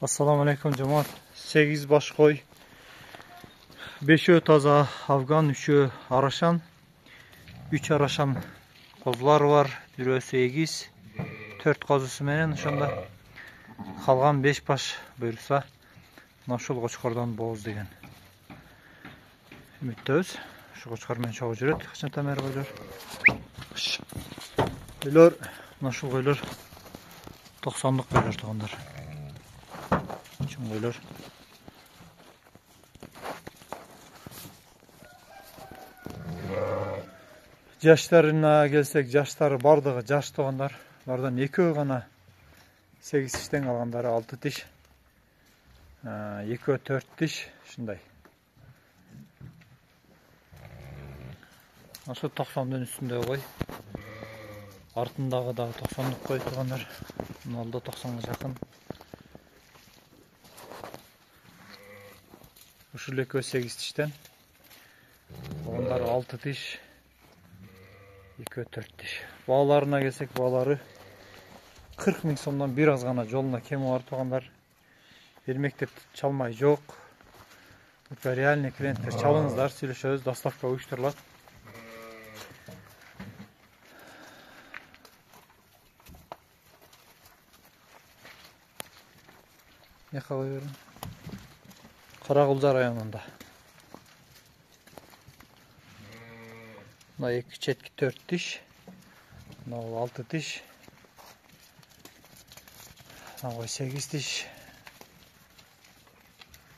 Assalamu alaikum cemaat. 8 baş koy. 5'ü taza Afgan, 3'ü araşan. 3 araşan kozlar var. 1'ü 8. 4 kozusu menen ошондо калган 5 baş buyursa ошол кочкордон бооз деген үмүттөбүз. Ошол кочкор менен чогуу жүрөт. Качан тамер койлор. Койлор, ошол койлор 90'lık койлор туугандар. Koylar. Жаштарына келсек, жаштары бардығы жаш тугандар. Алардан экөө гана 8 тиштен калгандары 6 тиш. Экөө 4 тиш, ушундай. Ошо 90дын үстүндө кой. Артындагы дагы 90'lık кой тугандар. Алда 90га жакын. Ушул экөө 8 тиштен. Ондар 6 тиш. Экөө 4 тиш. Бааларына келсек, баалары 40 000 сомдон бир аз гана жолуна кеми бар тугандар. Бермек деп чалмай жок. Реальный клиенттер чалыңыздар, сүйлөшөбүз, доставка уюштурулат. Яка кой берин. Каракулжа районунда. Мына эки четки 4 тиш. Мына 6 тиш. Мына 8 тиш.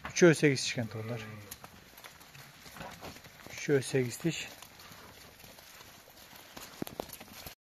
3'ü 8 тишкен тугандар. 3'ü 8 тиш.